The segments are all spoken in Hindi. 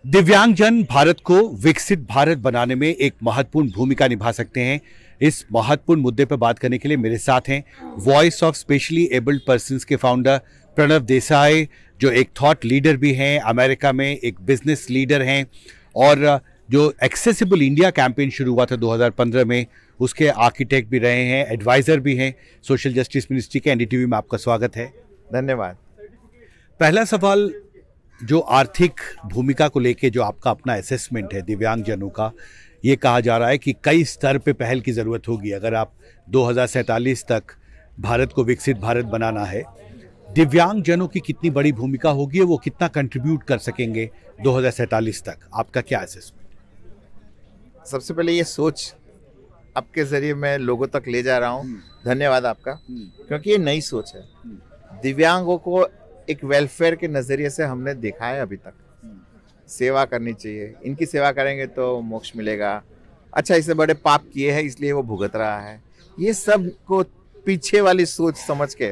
दिव्यांगजन भारत को विकसित भारत बनाने में एक महत्वपूर्ण भूमिका निभा सकते हैं। इस महत्वपूर्ण मुद्दे पर बात करने के लिए मेरे साथ हैं voice of specially abled persons के फाउंडर प्रणव देसाई, जो एक थॉट लीडर भी हैं, अमेरिका में एक बिजनेस लीडर हैं और जो एक्सेसिबल इंडिया कैंपेन शुरू हुआ था 2015 में, उसके आर्किटेक्ट भी रहे हैं, एडवाइजर भी हैं सोशल जस्टिस मिनिस्ट्री के। एनडीटीवी में आपका स्वागत है। धन्यवाद। पहला सवाल, जो आर्थिक भूमिका को लेके जो आपका अपना असेसमेंट है दिव्यांगजनों का, ये कहा जा रहा है कि कई स्तर पे पहल की ज़रूरत होगी अगर आप 2047 तक भारत को विकसित भारत बनाना है। दिव्यांगजनों की कितनी बड़ी भूमिका होगी, वो कितना कंट्रीब्यूट कर सकेंगे 2047 तक, आपका क्या असेसमेंट? सबसे पहले ये सोच आपके जरिए मैं लोगों तक ले जा रहा हूँ, धन्यवाद आपका, क्योंकि ये नई सोच है। दिव्यांगों को एक वेलफेयर के नज़रिए से हमने देखा है अभी तक। सेवा करनी चाहिए, इनकी सेवा करेंगे तो मोक्ष मिलेगा, अच्छा इससे बड़े पाप किए हैं इसलिए वो भुगत रहा है। ये सब को पीछे वाली सोच समझ के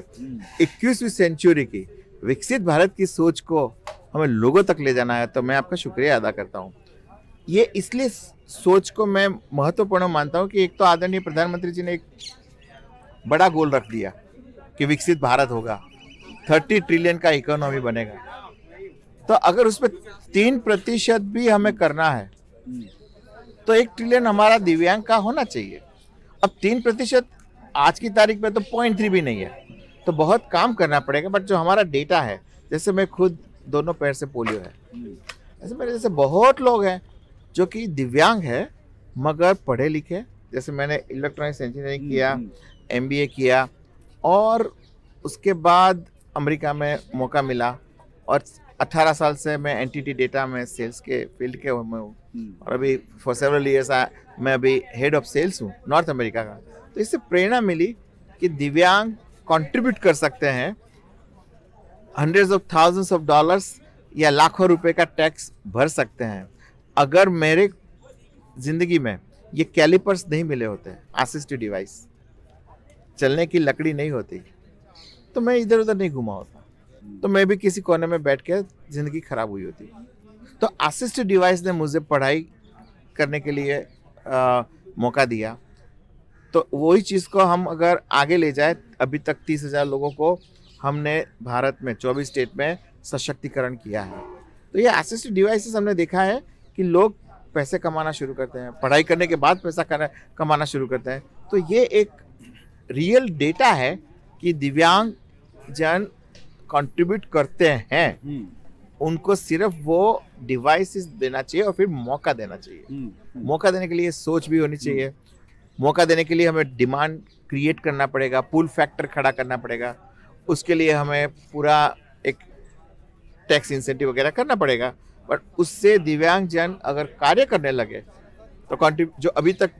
21वीं सेंचुरी की विकसित भारत की सोच को हमें लोगों तक ले जाना है, तो मैं आपका शुक्रिया अदा करता हूँ। ये इसलिए सोच को मैं महत्वपूर्ण मानता हूँ कि एक तो आदरणीय प्रधानमंत्री जी ने एक बड़ा गोल रख दिया कि विकसित भारत होगा, 30 ट्रिलियन का इकोनॉमी बनेगा। तो अगर उसमें 3% भी हमें करना है तो 1 ट्रिलियन हमारा दिव्यांग का होना चाहिए। अब 3% आज की तारीख में तो 0.3 भी नहीं है, तो बहुत काम करना पड़ेगा। बट जो हमारा डेटा है, जैसे मैं खुद दोनों पैर से पोलियो है, ऐसे मेरे जैसे बहुत लोग हैं जो कि दिव्यांग है मगर पढ़े लिखे। जैसे मैंने इलेक्ट्रॉनिक्स इंजीनियरिंग किया, MBA किया और उसके बाद अमेरिका में मौका मिला और 18 साल से मैं एंटिटी डेटा में सेल्स के फील्ड के में हूँ और अभी फॉर सेवरल ईयर्स मैं अभी हेड ऑफ सेल्स हूँ नॉर्थ अमेरिका का। तो इससे प्रेरणा मिली कि दिव्यांग कंट्रीब्यूट कर सकते हैं, hundreds of thousands of dollars या लाखों रुपए का टैक्स भर सकते हैं। अगर मेरे जिंदगी में ये कैलिपर्स नहीं मिले होते, असिस्टिव डिवाइस, चलने की लकड़ी नहीं होती, तो मैं इधर उधर नहीं घुमा होता, तो मैं भी किसी कोने में बैठ के जिंदगी खराब हुई होती। तो असिस्टिव डिवाइस ने मुझे पढ़ाई करने के लिए मौका दिया। तो वही चीज़ को हम अगर आगे ले जाए, अभी तक 30,000 लोगों को हमने भारत में 24 स्टेट में सशक्तिकरण किया है। तो ये असिस्टिव डिवाइसेस हमने देखा है कि लोग पैसे कमाना शुरू करते हैं, पढ़ाई करने के बाद पैसा कमाना शुरू करते हैं। तो ये एक रियल डेटा है कि दिव्यांग जन कंट्रीब्यूट करते हैं, उनको सिर्फ वो डिवाइसेस देना चाहिए और फिर मौका देना चाहिए। मौका देने के लिए सोच भी होनी चाहिए, मौका देने के लिए हमें डिमांड क्रिएट करना पड़ेगा, पुल फैक्टर खड़ा करना पड़ेगा, उसके लिए हमें पूरा एक टैक्स इंसेंटिव वगैरह करना पड़ेगा। बट उससे दिव्यांग जन अगर कार्य करने लगे तो जो अभी तक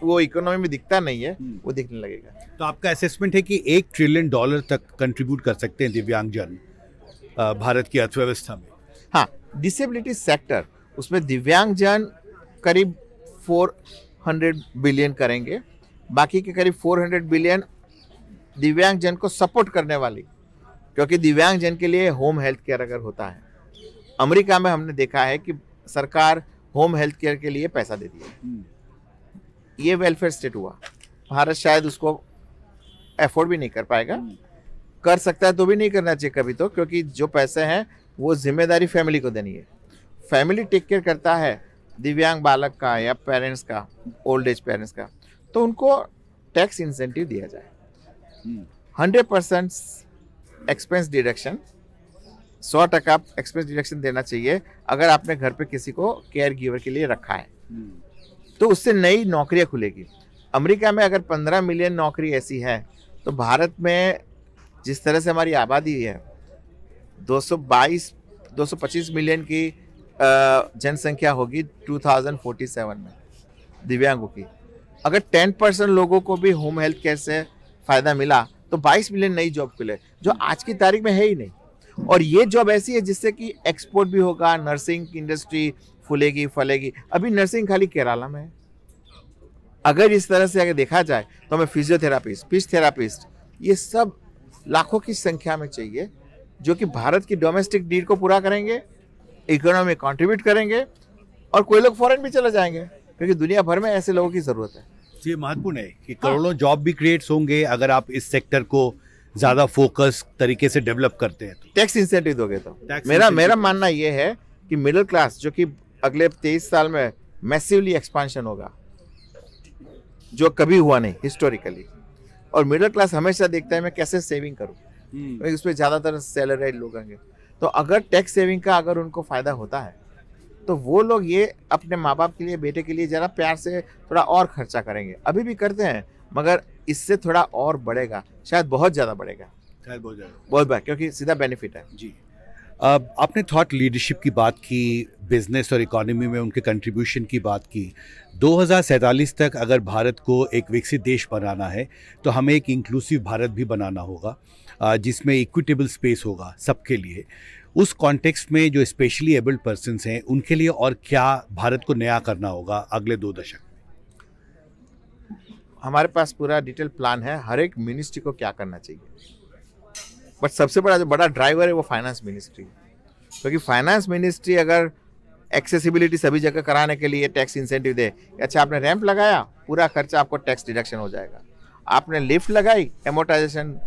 वो इकोनॉमी में दिखता नहीं है, वो दिखने लगेगा। तो आपका असेसमेंट है कि $1 ट्रिलियन तक कंट्रीब्यूट कर सकते हैं दिव्यांगजन भारत की अर्थव्यवस्था में? हाँ, डिसेबिलिटी सेक्टर, उसमें दिव्यांगजन करीब 400 बिलियन करेंगे, बाकी के करीब 400 बिलियन दिव्यांगजन को सपोर्ट करने वाली, क्योंकि दिव्यांगजन के लिए होम हेल्थ केयर अगर होता है, अमेरिका में हमने देखा है कि सरकार होम हेल्थ केयर के लिए पैसा देती है। ये वेलफेयर स्टेट हुआ। भारत शायद उसको अफोर्ड भी नहीं कर पाएगा, कर सकता है तो भी नहीं करना चाहिए कभी तो, क्योंकि जो पैसे हैं वो जिम्मेदारी फैमिली को देनी है। फैमिली टेक केयर करता है दिव्यांग बालक का या पेरेंट्स का, ओल्ड एज पेरेंट्स का, तो उनको टैक्स इंसेंटिव दिया जाए। 100% एक्सपेंस डिडक्शन, 100% एक्सपेंस डिडक्शन देना चाहिए अगर आपने घर पे किसी को केयर गिवर के लिए रखा है, तो उससे नई नौकरियां खुलेगी। अमेरिका में अगर 15 मिलियन नौकरी ऐसी है, तो भारत में जिस तरह से हमारी आबादी है 225 मिलियन की जनसंख्या होगी 2047 में दिव्यांगों की। अगर 10% लोगों को भी होम हेल्थ केयर से फ़ायदा मिला तो 22 मिलियन नई जॉब खुले, जो आज की तारीख में है ही नहीं। और ये जॉब ऐसी है जिससे कि एक्सपोर्ट भी होगा, नर्सिंग की इंडस्ट्री फूलेगी फलेगी। अभी नर्सिंग खाली केरला में है। अगर इस तरह से अगर देखा जाए तो हमें फिजियोथेरापिस्ट, स्पीच थेरापिस्ट, ये सब लाखों की संख्या में चाहिए, जो कि भारत की डोमेस्टिक नीड को पूरा करेंगे इकोनॉमी कंट्रीब्यूट करेंगे और कोई लोग फॉरेन भी चले जाएंगे, क्योंकि दुनिया भर में ऐसे लोगों की ज़रूरत है। ये महत्वपूर्ण है कि करोड़ों जॉब भी क्रिएट्स होंगे अगर आप इस सेक्टर को ज़्यादा फोकस तरीके से डेवलप करते हैं। टैक्स इंसेंटिव दोगे तो Tax मेरा incentive। मानना ये है कि मिडिल क्लास जो कि अगले 23 साल में मैसिवली एक्सपांशन होगा, जो कभी हुआ नहीं हिस्टोरिकली, और मिडिल क्लास हमेशा देखता है मैं कैसे सेविंग करूं, क्योंकि उस पर ज़्यादातर सैलरी लोग होंगे। तो अगर टैक्स सेविंग का अगर उनको फ़ायदा होता है तो वो लोग ये अपने माँ बाप के लिए, बेटे के लिए ज़रा प्यार से थोड़ा और खर्चा करेंगे। अभी भी करते हैं, मगर इससे थोड़ा और बढ़ेगा, शायद बहुत ज़्यादा बढ़ेगा, शायद बहुत ज़्यादा, बहुत बार, क्योंकि सीधा बेनिफिट है। जी। अब आपने थॉट लीडरशिप की बात की, बिजनेस और इकोनॉमी में उनके कंट्रीब्यूशन की बात की। 2047 तक अगर भारत को एक विकसित देश बनाना है तो हमें एक इंक्लूसिव भारत भी बनाना होगा, जिसमें इक्विटेबल स्पेस होगा सबके लिए। उस कॉन्टेक्स्ट में जो स्पेशली एबल्ड पर्सन्स हैं उनके लिए और क्या भारत को नया करना होगा अगले 2 दशक? हमारे पास पूरा डिटेल प्लान है, हर एक मिनिस्ट्री को क्या करना चाहिए, बट सबसे बड़ा जो बड़ा ड्राइवर है वो फाइनेंस मिनिस्ट्री, क्योंकि फाइनेंस मिनिस्ट्री अगर एक्सेसिबिलिटी सभी जगह कराने के लिए टैक्स इंसेंटिव दे, अच्छा आपने रैंप लगाया, पूरा खर्चा आपको टैक्स डिडक्शन हो जाएगा, आपने लिफ्ट लगाई, एमोटाइजेशन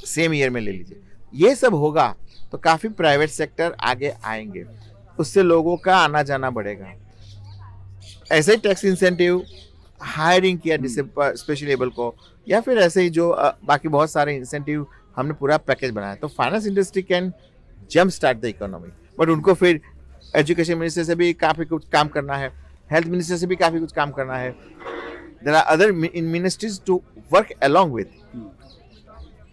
सेम ईयर में ले लीजिए, ये सब होगा तो काफ़ी प्राइवेट सेक्टर आगे आएंगे, उससे लोगों का आना जाना बढ़ेगा। ऐसे ही टैक्स इंसेंटिव, हायरिंग किया स्पेशली एबल को, या फिर ऐसे ही जो बाकी बहुत सारे इंसेंटिव हमने पूरा पैकेज बनाया, तो finance industry can jump start the economy. But उनको फिर एजुकेशन मिनिस्टर से भी काफ़ी कुछ काम करना है, हेल्थ मिनिस्टर से भी काफ़ी कुछ काम करना है, there are other ministries to work along with,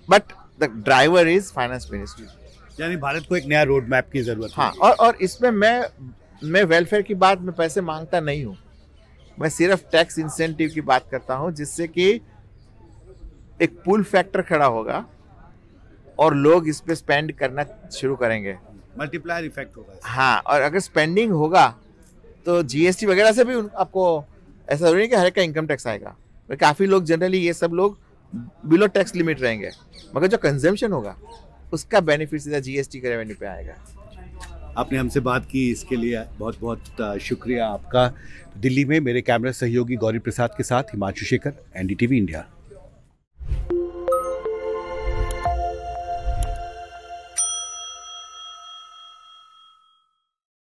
but the driver is finance ministry. यानी भारत को एक नया रोड मैप की जरूरत है। हाँ, और इसमें मैं वेलफेयर की बात में पैसे मांगता नहीं हूँ, मैं सिर्फ टैक्स इंसेंटिव की बात करता हूँ, जिससे कि एक पुल फैक्टर खड़ा होगा और लोग इस पे स्पेंड करना शुरू करेंगे, मल्टीप्लायर इफेक्ट होगा। हाँ, और अगर स्पेंडिंग होगा तो जीएसटी वगैरह से भी आपको ऐसा जरूरी नहीं कि हर एक का इनकम टैक्स आएगा, काफ़ी लोग जनरली ये सब लोग बिलो टैक्स लिमिट रहेंगे, मगर जो कंजम्पशन होगा उसका बेनिफिट सीधा जीएसटी के रेवेन्यू पे आएगा। आपने हमसे बात की, इसके लिए बहुत बहुत शुक्रिया आपका। दिल्ली में मेरे कैमरा सहयोगी गौरी प्रसाद के साथ हिमांशु शेखर, एनडीटीवी इंडिया।